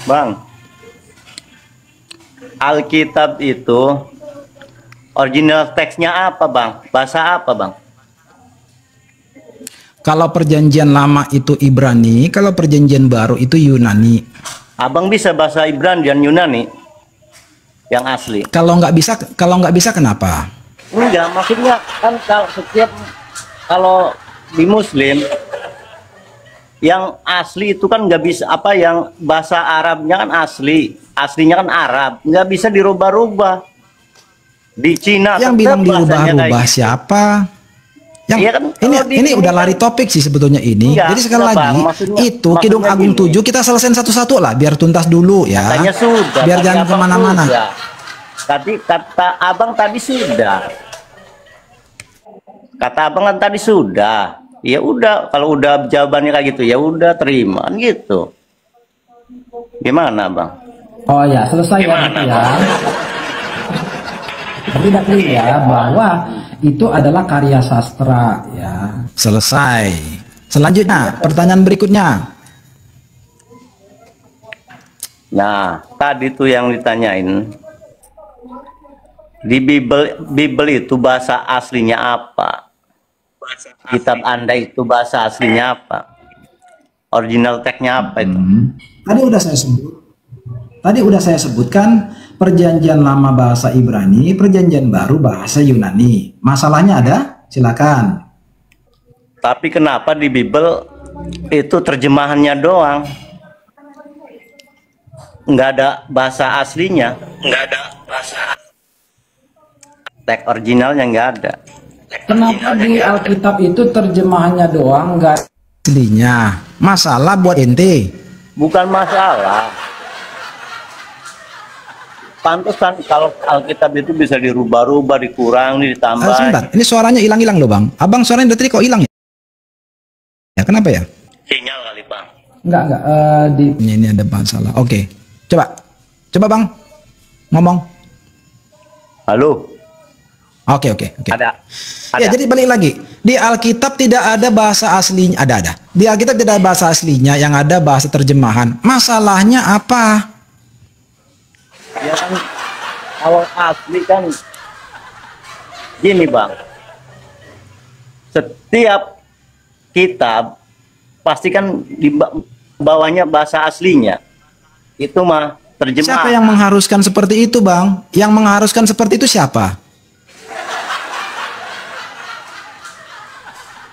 Bang, Alkitab itu original teksnya apa, Bang? Bahasa apa, Bang? Kalau perjanjian lama itu Ibrani, kalau perjanjian baru itu Yunani. Abang bisa bahasa Ibrani dan Yunani yang asli? Kalau nggak bisa kenapa? Enggak, maksudnya kan kalau di Muslim yang asli itu kan nggak bisa, apa yang bahasa Arabnya kan aslinya kan Arab, nggak bisa dirubah-rubah. Di Cina Yang bilang dirubah-rubah siapa? Yang iya kan, ini udah lari topik sih sebetulnya ini. Enggak, Jadi sekali lagi Bang, itu Kidung Agung 7 kita selesaiin satu-satu lah biar tuntas dulu ya. Katanya sudah. Biar jangan kemana-mana. Tadi kata Abang tadi sudah. Kata Abang kan tadi sudah. Ya udah, kalau udah jawabannya kayak gitu ya udah terima gitu. Gimana, Bang? Oh ya, selesai ya, ya. Tidak ya bahwa itu adalah karya sastra ya. Selesai. Selanjutnya, pertanyaan berikutnya. Nah, tadi tuh yang ditanyain. Di Bible itu bahasa aslinya apa? Kitab Anda itu bahasa aslinya apa? Original teksnya apa itu? Tadi udah saya sebutkan perjanjian lama bahasa Ibrani, perjanjian baru bahasa Yunani. Masalahnya ada? Silakan. Tapi kenapa di Bible itu terjemahannya doang? Nggak ada bahasa aslinya. Nggak ada bahasa. Teks originalnya nggak ada. Kenapa di Alkitab itu terjemahannya doang nggak Aslinya. Masalah buat ente. Bukan masalah. Pantesan kalau Alkitab itu bisa dirubah-rubah, dikurangi, ditambah. Sebentar, ini suaranya hilang-hilang loh bang. Abang suaranya dari tadi kok hilang ya? Ya kenapa ya? Sinyal kali, Bang. enggak Ini ada masalah. Oke, coba bang ngomong. Halo. Oke. Ada. Ya jadi balik lagi di Alkitab tidak ada bahasa aslinya. Ada. Di Alkitab tidak ada bahasa aslinya, yang ada bahasa terjemahan. Masalahnya apa? Ya kan kalau asli kan gini, Bang. Setiap kitab pasti kan di bawahnya bahasa aslinya. Itu mah terjemahan. Siapa yang mengharuskan seperti itu, Bang? Yang mengharuskan seperti itu siapa?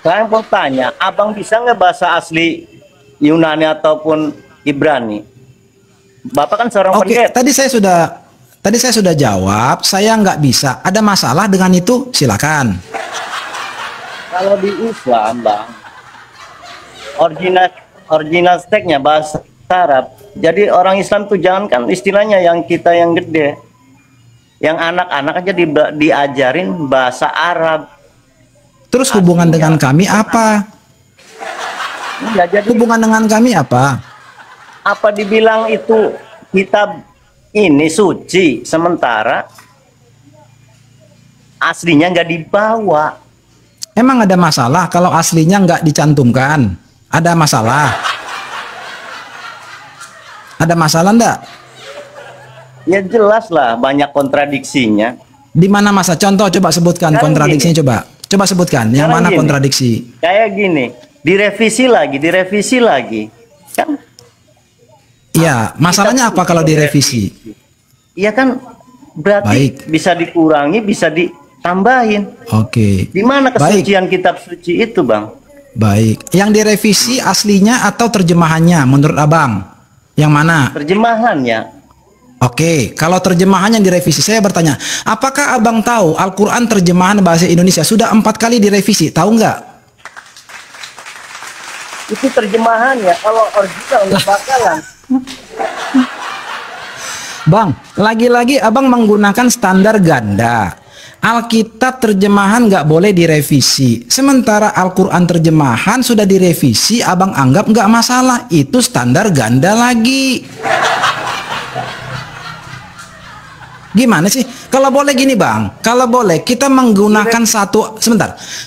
Saya mau tanya, Abang bisa nggak bahasa asli Yunani ataupun Ibrani? Bapak kan seorang pendeta. Tadi saya sudah jawab, saya nggak bisa. Ada masalah dengan itu? Silakan. Kalau di Islam, Bang, original teksnya bahasa Arab. Jadi orang Islam tuh jangankan istilahnya yang kita yang gede, yang anak-anak aja diajarin bahasa Arab. Terus hubungan dengan kami apa? Ya, jadi hubungan dengan kami apa? Apa dibilang itu kitab ini suci, sementara aslinya nggak dibawa. Emang ada masalah kalau aslinya nggak dicantumkan? Ada masalah? Ada masalah enggak? Ya jelas lah, banyak kontradiksinya. Di mana masa? Contoh coba sebutkan kontradiksinya coba. Coba sebutkan yang mana gini, kontradiksi. Kayak gini, direvisi lagi. Kan? Iya, masalahnya apa kalau direvisi? Iya kan berarti bisa dikurangi, bisa ditambahin. Oke. Di mana kesucian kitab suci itu, Bang? Baik. Yang direvisi aslinya atau terjemahannya menurut Abang? Yang mana? Terjemahannya. Oke, kalau terjemahannya direvisi, saya bertanya, apakah Abang tahu Al-Quran terjemahan bahasa Indonesia sudah 4 kali direvisi? Tahu nggak? Itu terjemahannya, kalau original nggak bakalan. Bang, lagi-lagi Abang menggunakan standar ganda. Alkitab terjemahan nggak boleh direvisi. Sementara Al-Quran terjemahan sudah direvisi, Abang anggap nggak masalah. Itu standar ganda lagi. Gimana sih? Kalau boleh gini Bang, kalau boleh kita menggunakan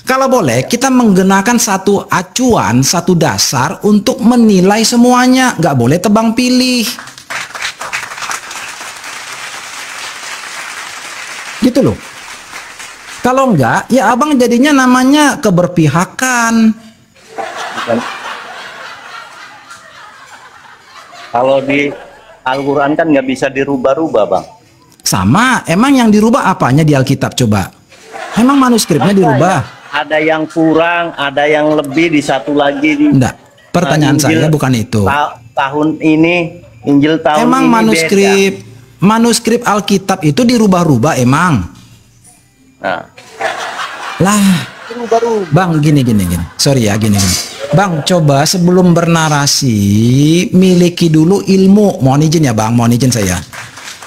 kalau boleh kita menggunakan satu acuan, satu dasar untuk menilai semuanya, nggak boleh tebang pilih. Gitu loh. Kalau enggak, ya abang jadinya namanya keberpihakan. Bukan. Kalau di Al-Quran kan nggak bisa dirubah-rubah, Bang. Sama, emang yang dirubah apanya di Alkitab coba? Emang manuskripnya dirubah? Ada yang kurang, ada yang lebih di satu lagi di. Enggak. Pertanyaan saya bukan itu. Tahun ini, Injil tahun Emang ini manuskrip Alkitab itu dirubah-rubah emang? Nah, Lah, Bang gini. Sorry ya gini. Bang, coba sebelum bernarasi miliki dulu ilmu. Mohon izin ya Bang, mohon izin saya.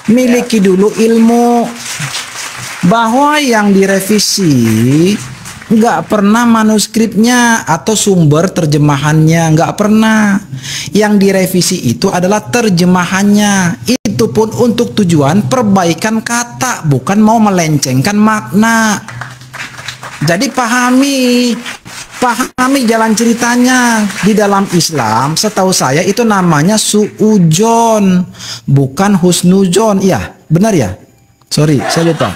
Miliki dulu ilmu bahwa yang direvisi nggak pernah manuskripnya atau sumber terjemahannya, nggak pernah. Yang direvisi itu adalah terjemahannya. Itu pun untuk tujuan perbaikan kata, bukan mau melencengkan makna. Jadi pahami jalan ceritanya. Di dalam Islam setahu saya itu namanya suujon, bukan husnujon. Iya, benar ya? Sorry, saya lupa.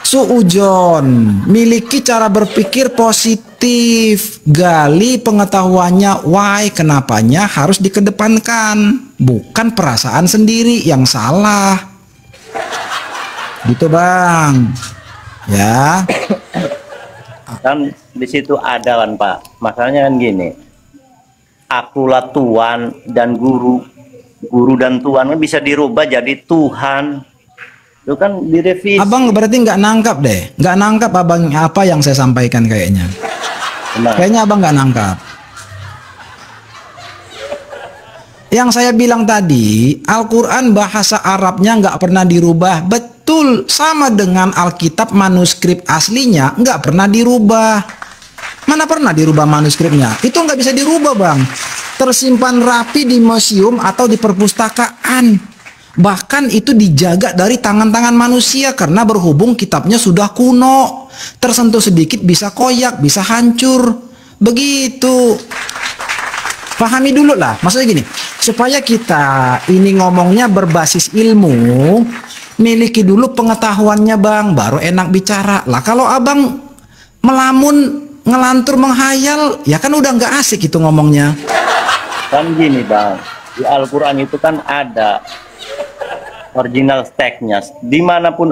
Suujon, miliki cara berpikir positif, gali pengetahuannya, why, kenapanya harus dikedepankan, bukan perasaan sendiri yang salah. Gitu Bang. Ya. kan di situ ada kan Pak. Masalahnya kan gini. Akulah Tuhan dan guru dan Tuhan kan bisa dirubah jadi Tuhan. Itu kan direvisi. Abang berarti nggak nangkap deh. Nggak nangkap abang apa yang saya sampaikan kayaknya. Benar. Kayaknya abang nggak nangkap. Yang saya bilang tadi, Al-Quran bahasa Arabnya nggak pernah dirubah. Betul, sama dengan Alkitab manuskrip aslinya nggak pernah dirubah. Mana pernah dirubah manuskripnya? Itu nggak bisa dirubah Bang. Tersimpan rapi di museum atau di perpustakaan. Bahkan itu dijaga dari tangan-tangan manusia karena berhubung kitabnya sudah kuno. Tersentuh sedikit bisa koyak, bisa hancur. Begitu. Pahami dulu lah, maksudnya gini, supaya kita ini ngomongnya berbasis ilmu, miliki dulu pengetahuannya Bang, baru enak bicara. Lah kalau abang melamun, ngelantur, menghayal, ya kan udah nggak asik itu ngomongnya. Kan gini Bang, di Al-Quran itu kan ada original text-nya, dimanapun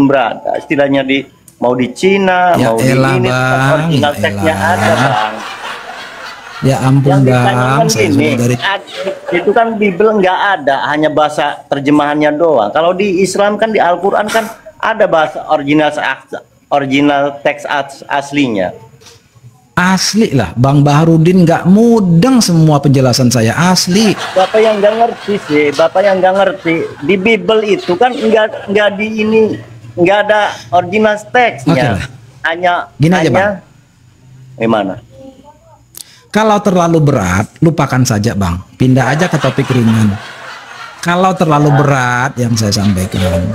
berada, istilahnya mau di Cina, ya mau di ini, original text-nya ada Bang. Ya ampun Yang Bang, saya gini, dari itu kan Bible nggak ada, hanya bahasa terjemahannya doang. Kalau di Islam kan di Al-Quran kan ada bahasa original teks aslinya. asli lah, Bang Baharudin nggak mudeng semua penjelasan saya asli. Bapak yang nggak ngerti sih, Bapak yang nggak ngerti di Bible itu kan nggak ada original teksnya, hanya Gini aja Bang. Gimana? Kalau terlalu berat, lupakan saja Bang. Pindah aja ke topik ringan. Kalau terlalu berat yang saya sampaikan,